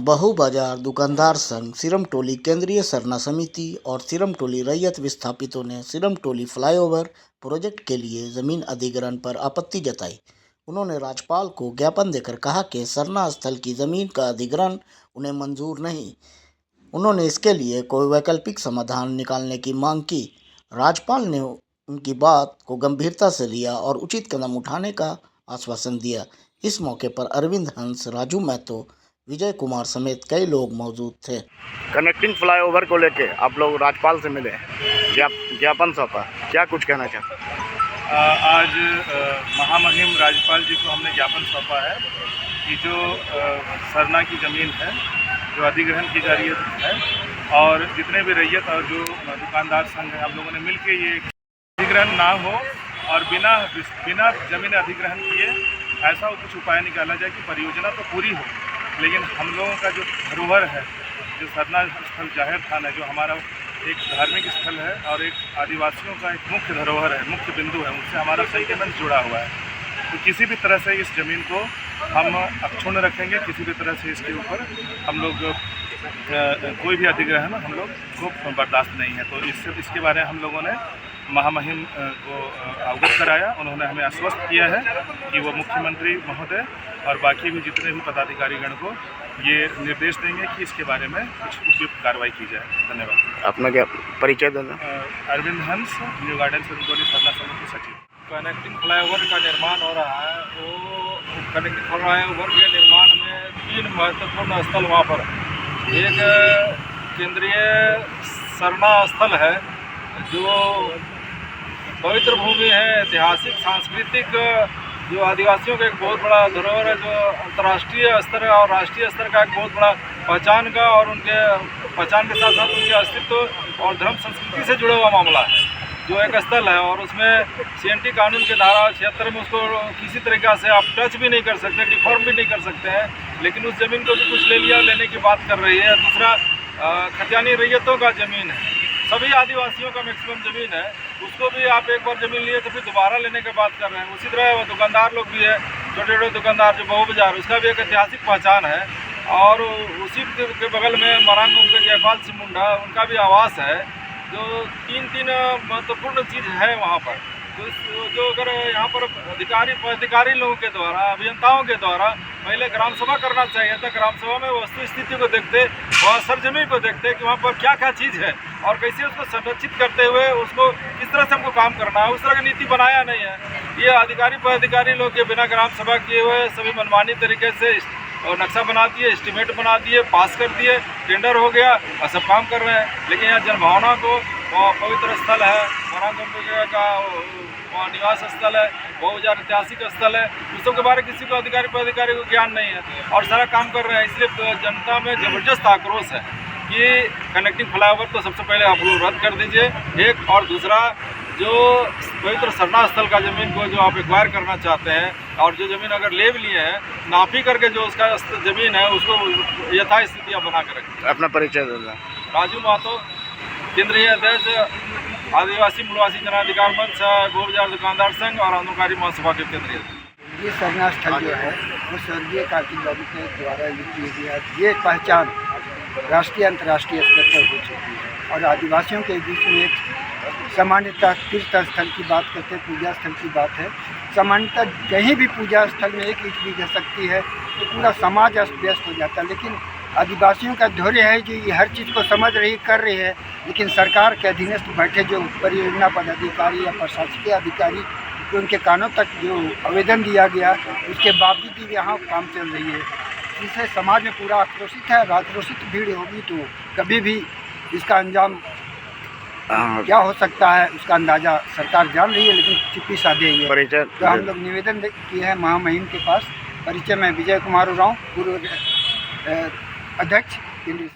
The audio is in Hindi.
बहु बाजार दुकानदार संघ, सिरमटोली केंद्रीय सरना समिति और सिरमटोली रैयत विस्थापितों ने सिरमटोली फ्लाईओवर प्रोजेक्ट के लिए जमीन अधिग्रहण पर आपत्ति जताई। उन्होंने राज्यपाल को ज्ञापन देकर कहा कि सरना स्थल की जमीन का अधिग्रहण उन्हें मंजूर नहीं। उन्होंने इसके लिए कोई वैकल्पिक समाधान निकालने की मांग की। राज्यपाल ने उनकी बात को गंभीरता से लिया और उचित कदम उठाने का आश्वासन दिया। इस मौके पर अरविंद हंस, राजू महतो, विजय कुमार समेत कई लोग मौजूद थे। कनेक्टिंग फ्लाईओवर को लेके आप लोग राज्यपाल से मिले, ज्ञापन सौंपा, क्या कुछ कहना चाहते हैं? आज महामहिम राज्यपाल जी को हमने ज्ञापन सौंपा है कि जो सरना की ज़मीन है जो अधिग्रहण की जा रही है और जितने भी रैयत और जो दुकानदार संघ है, हम लोगों ने मिलकर ये अधिग्रहण ना हो और बिना ज़मीन अधिग्रहण किए ऐसा कुछ उपाय निकाला जाए कि परियोजना तो पूरी हो, लेकिन हम लोगों का जो धरोहर है, जो सरना स्थल जाहिर थान है, जो हमारा एक धार्मिक स्थल है और एक आदिवासियों का एक मुख्य धरोहर है, मुख्य बिंदु है, उससे हमारा सेंटिमेंट जुड़ा हुआ है। तो किसी भी तरह से इस ज़मीन को हम अक्षुण्ण रखेंगे, किसी भी तरह से इसके ऊपर हम लोग कोई भी अधिग्रहण हम लोग को बर्दाश्त नहीं है। तो इसके बारे में हम लोगों ने महामहिम को अवगत कराया। उन्होंने हमें आश्वस्त किया है कि वो मुख्यमंत्री महोदय और बाकी भी जितने भी पदाधिकारीगण को ये निर्देश देंगे कि इसके बारे में कुछ उपयुक्त कार्रवाई की जाए। धन्यवाद। अपना क्या परिचय देना? अरविंद हंस, न्यू गार्डन सिरमटोली सरना समिति सचिव। कनेक्टिंग फ्लाईओवर का निर्माण हो रहा है, वो कनेक्टिंग फ्लाईओवर के निर्माण में 3 महत्वपूर्ण स्थल वहाँ पर, एक केंद्रीय सरना स्थल है जो पवित्र भूमि है, ऐतिहासिक सांस्कृतिक जो आदिवासियों का एक बहुत बड़ा धरोहर है, जो अंतर्राष्ट्रीय स्तर और राष्ट्रीय स्तर का एक बहुत बड़ा पहचान का और उनके पहचान के साथ साथ उनके अस्तित्व और धर्म संस्कृति से जुड़ा हुआ मामला है, जो एक स्थल है। और उसमें CNT कानून के धारा 76 में उसको किसी तरीक़ा से आप टच भी नहीं कर सकते, डिफॉर्म भी नहीं कर सकते हैं, लेकिन उस ज़मीन को भी कुछ लेने की बात कर रही है। दूसरा खतियानी रैयतों का ज़मीन है, सभी आदिवासियों का मैक्सिमम ज़मीन है, उसको भी आप एक बार ज़मीन लिए तो फिर दोबारा लेने की बात कर रहे हैं। उसी तरह वो दुकानदार लोग भी है, छोटे छोटे दुकानदार जो बहु बाजार, उसका भी एक ऐतिहासिक पहचान है। और उसी के बगल में मरांग उनके जयपाल सिंह मुंडा, उनका भी आवास है, जो तीन महत्वपूर्ण चीज़ है वहाँ पर। तो जो अगर यहाँ पर अधिकारी लोगों के द्वारा, अभियंताओं के द्वारा पहले ग्राम सभा करना चाहिए था। ग्राम सभा में वस्तु स्थिति को देखते, वहाँ सरजमी को देखते कि वहाँ पर क्या क्या चीज़ है और कैसे उसको संरक्षित करते हुए उसको किस तरह से हमको काम करना है, उस तरह की नीति बनाया नहीं है। ये अधिकारी लोग के बिना ग्राम सभा किए हुए सभी मनमानी तरीके से और नक्शा बना दिए, एस्टिमेट बना दिए, पास कर दिए, टेंडर हो गया और सब काम कर रहे हैं। लेकिन यहाँ जनभावना को, पवित्र स्थल है, मरांग का वहाँ निवास स्थल है, बहुत ज़्यादा ऐतिहासिक स्थल है, उस सब के बारे में किसी को अधिकारी को ज्ञान नहीं है और सारा काम कर रहे हैं। इसलिए जनता में ज़बरदस्त आक्रोश है कि कनेक्टिंग फ्लाईओवर तो सबसे पहले आप लोग रद्द कर दीजिए, एक। और दूसरा, जो पवित्र सरना स्थल का ज़मीन को जो आप एक्वायर करना चाहते हैं और जो ज़मीन अगर ले भी लिए हैं, नापी करके जो उसका ज़मीन है उसको यथास्थिति आप बना कर रखें। अपना परिचय देना? राजू महतो, केंद्रीय अध्यक्ष आदिवासी मूलवासी जनाधिकार मंच, बहु बाजार दुकानदार संघ और आंदोलनकारी महासभा के केंद्रीय अध्यक्ष। ये सरना स्थल जो है वो स्वर्गीय कार्तिक बाबू के द्वारा की गई है। ये पहचान राष्ट्रीय अंतर्राष्ट्रीय स्तर पर हो चुकी है और आदिवासियों के बीच में एक सामान्यतः तीर्थ स्थल की बात करते, पूजा स्थल की बात है। सामान्यतः कहीं भी पूजा स्थल में एक ईंट भी गिर सकती है तो पूरा समाज अस्त व्यस्त हो जाता है, लेकिन आदिवासियों का धैर्य है जो ये हर चीज़ को समझ रही, कर रही है। लेकिन सरकार के अधीनस्थ बैठे जो परियोजना पदाधिकारी या प्रशासकीय अधिकारी, उनके कानों तक जो आवेदन दिया गया उसके बावजूद भी यहाँ काम चल रही है। इससे समाज में पूरा आक्रोशित है। आक्रोशित भीड़ होगी तो कभी भी इसका अंजाम क्या हो सकता है उसका अंदाज़ा सरकार जान रही है, लेकिन चुप्पी साधे ही है। तो हम लोग निवेदन किए हैं महामहिम के पास। परिचय में विजय कुमार उरांव, पूर्व अध्यक्ष केंद्रीय